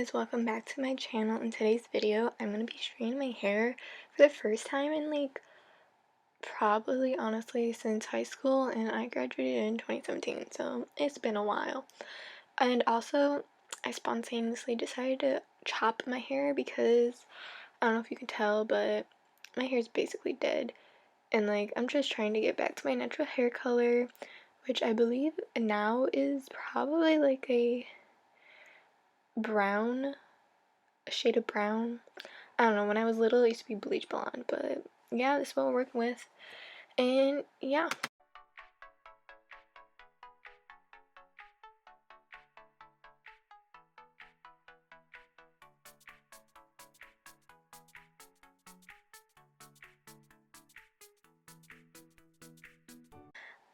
guys, welcome back to my channel. In today's video, I'm going to be straightening my hair for the first time in probably honestly since high school, and I graduated in 2017, so it's been a while. And also, I spontaneously decided to chop my hair because, I don't know if you can tell, but my hair is basically dead. And I'm just trying to get back to my natural hair color, which I believe now is probably a brown, a shade of brown. I don't know, when I was little it used to be bleach blonde, but yeah, this is what we're working with. And yeah.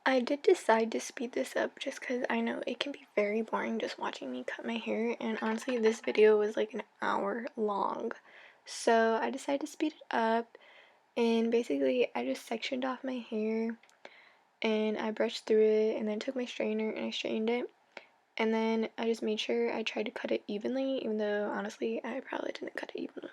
I did decide to speed this up just because I know it can be very boring just watching me cut my hair, and honestly this video was like an hour long. So I decided to speed it up, and basically I just sectioned off my hair and I brushed through it and then took my straightener and I straightened it. And then I just made sure I tried to cut it evenly, even though honestly I probably didn't cut it evenly.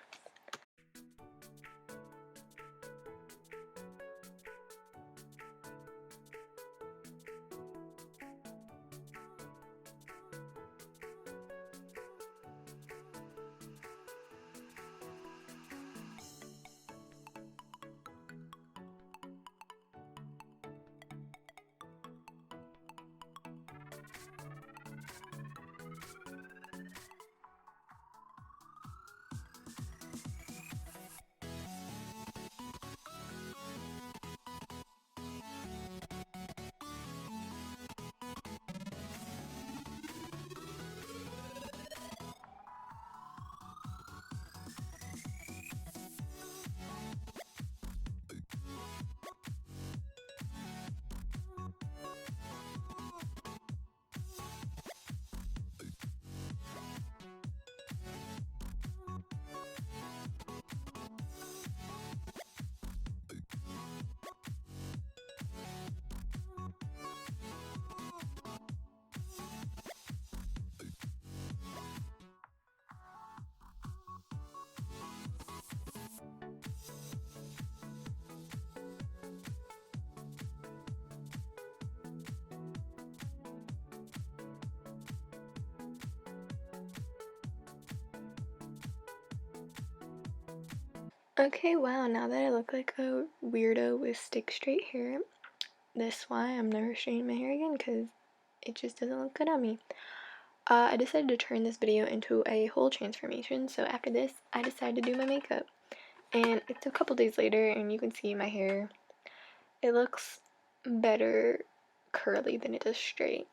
Okay, wow, now that I look like a weirdo with stick straight hair, that's why I'm never straightening my hair again, because it just doesn't look good on me. I decided to turn this video into a whole transformation, so after this, I decided to do my makeup. And it's a couple days later, and you can see my hair. It looks better curly than it does straight.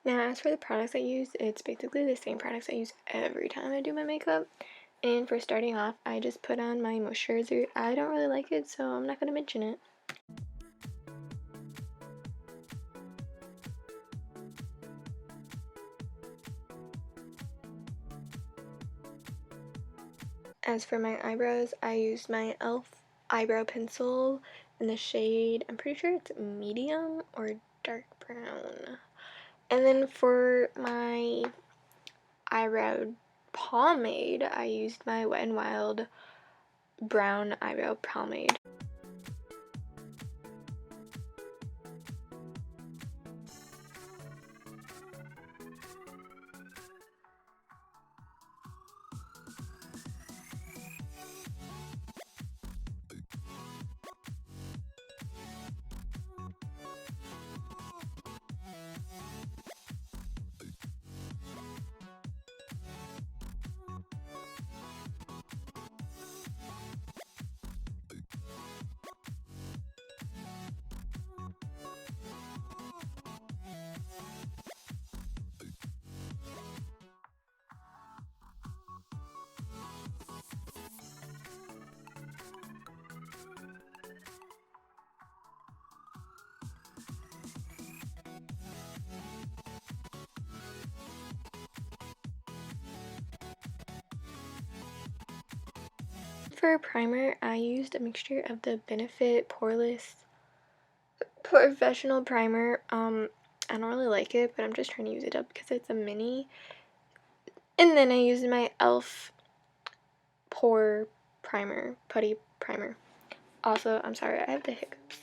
Now, as for the products I use, it's basically the same products I use every time I do my makeup. And for starting off, I just put on my moisturizer. I don't really like it, so I'm not going to mention it. As for my eyebrows, I used my e.l.f. eyebrow pencil in the shade, I'm pretty sure it's medium or dark brown. And then for my eyebrow pomade, I used my Wet n Wild brown eyebrow pomade. For a primer, I used a mixture of the Benefit Poreless Professional Primer. I don't really like it, but I'm just trying to use it up because it's a mini. And then I used my e.l.f. pore primer, putty primer. Also, I'm sorry, I have the hiccups.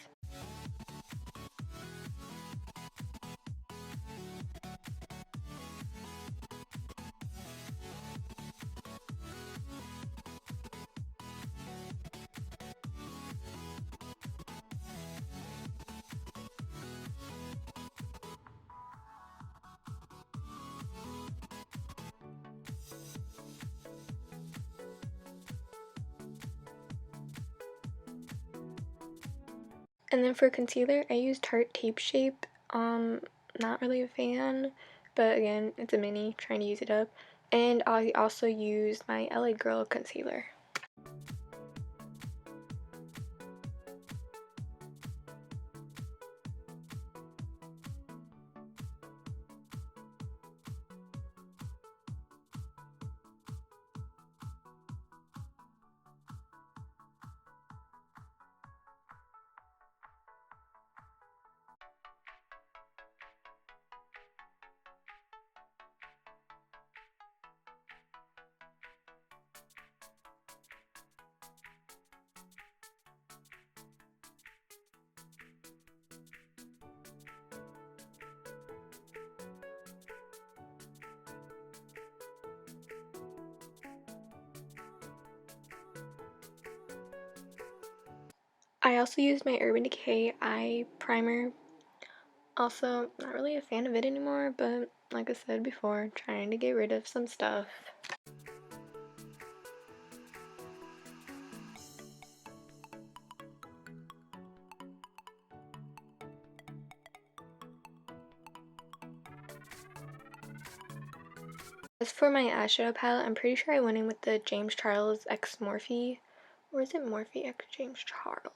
And then for concealer, I use Tarte Tape Shape. Not really a fan, but again, it's a mini, trying to use it up. And I also use my LA Girl concealer. I also use my Urban Decay eye primer. Also, not really a fan of it anymore, but like I said before, trying to get rid of some stuff. As for my eyeshadow palette, I'm pretty sure I went in with the James Charles X Morphe. Or is it Morphe X James Charles?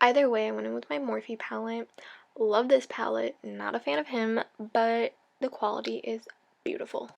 Either way, I went in with my Morphe palette. Love this palette. Not a fan of him, but the quality is beautiful.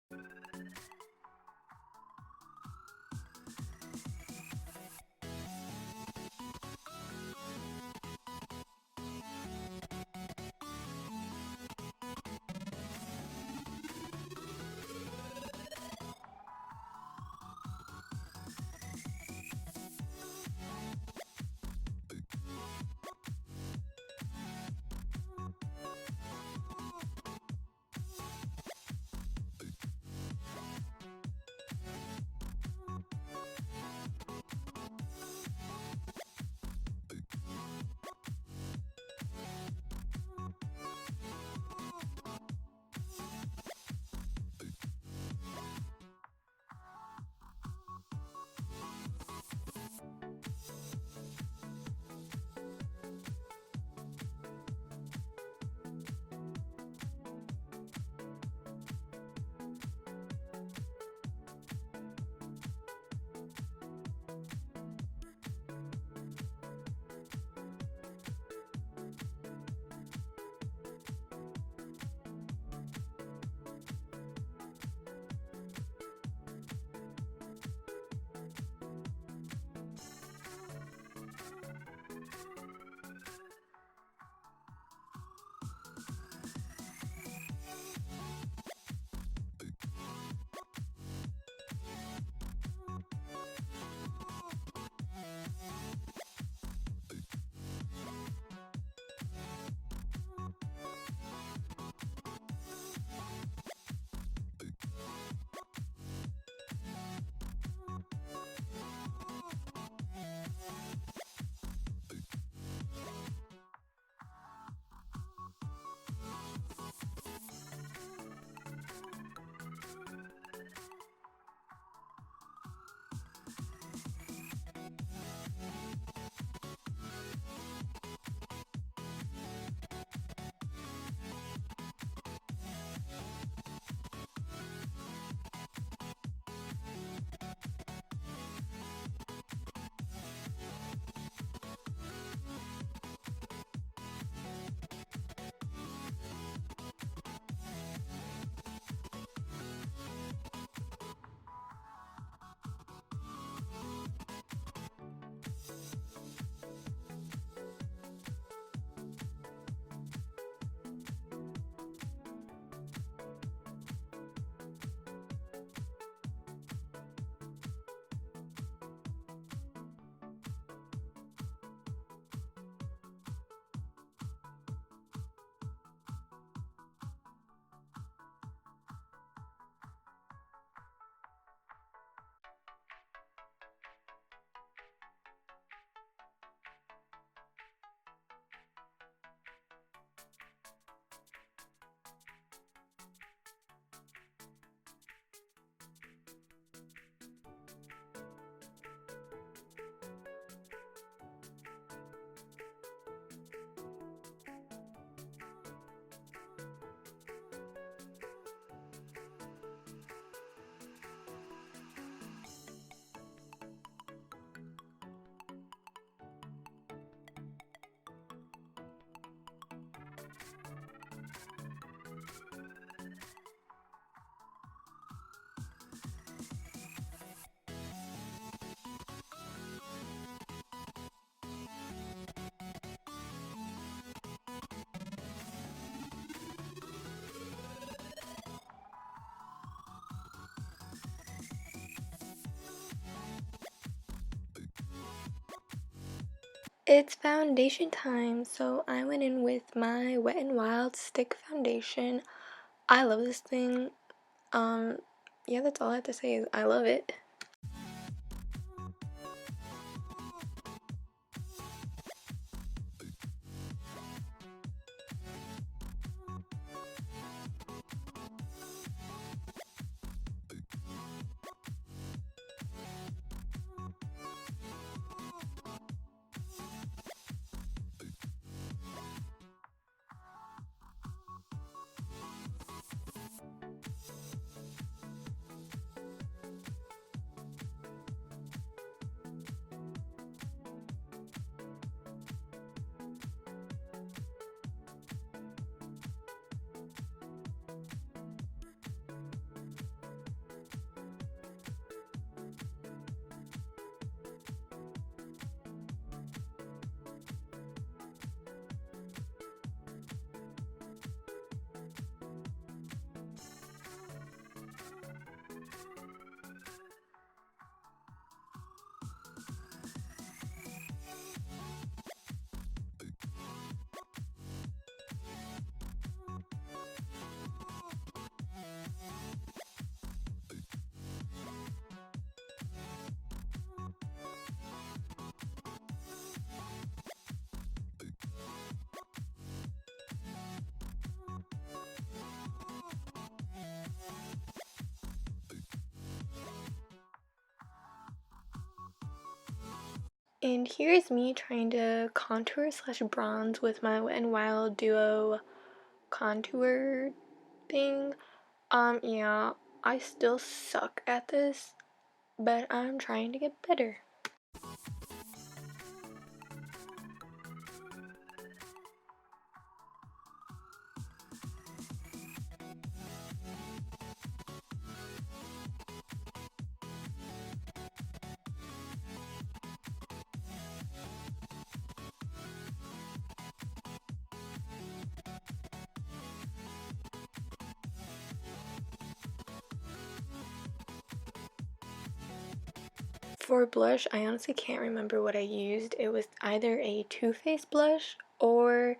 It's foundation time, so I went in with my Wet n Wild stick foundation. I love this thing. Yeah, that's all I have to say is I love it. And here's me trying to contour slash bronze with my Wet n Wild Duo contour thing. Yeah, I still suck at this, but I'm trying to get better. For blush, I honestly can't remember what I used. It was either a Too Faced blush or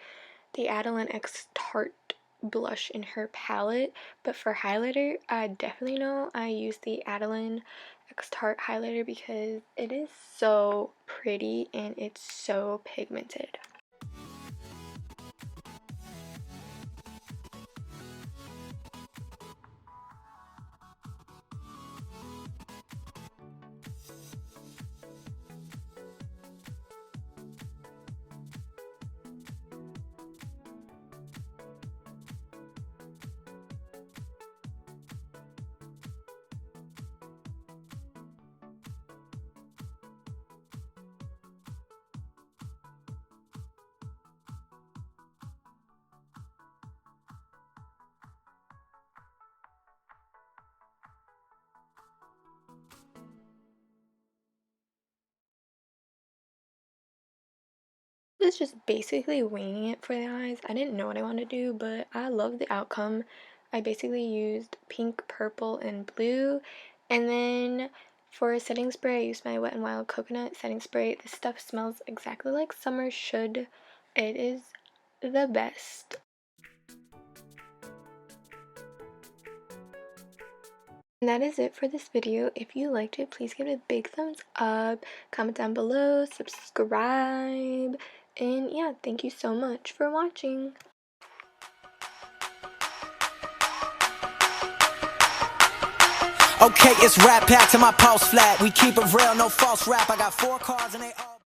the Adeline X Tarte blush in her palette. But for highlighter, I definitely know I used the Adeline X Tarte highlighter because it is so pretty and it's so pigmented. It's just basically winging it for the eyes. I didn't know what I wanted to do, but I love the outcome. I basically used pink, purple, and blue. And then for a setting spray, I used my Wet n Wild Coconut setting spray. This stuff smells exactly like summer should. It is the best. And that is it for this video. If you liked it, please give it a big thumbs up, comment down below, subscribe, and yeah, thank you so much for watching. Okay, it's rap back to my pulse flat. We keep it real, no false rap. I got 4 cards and they all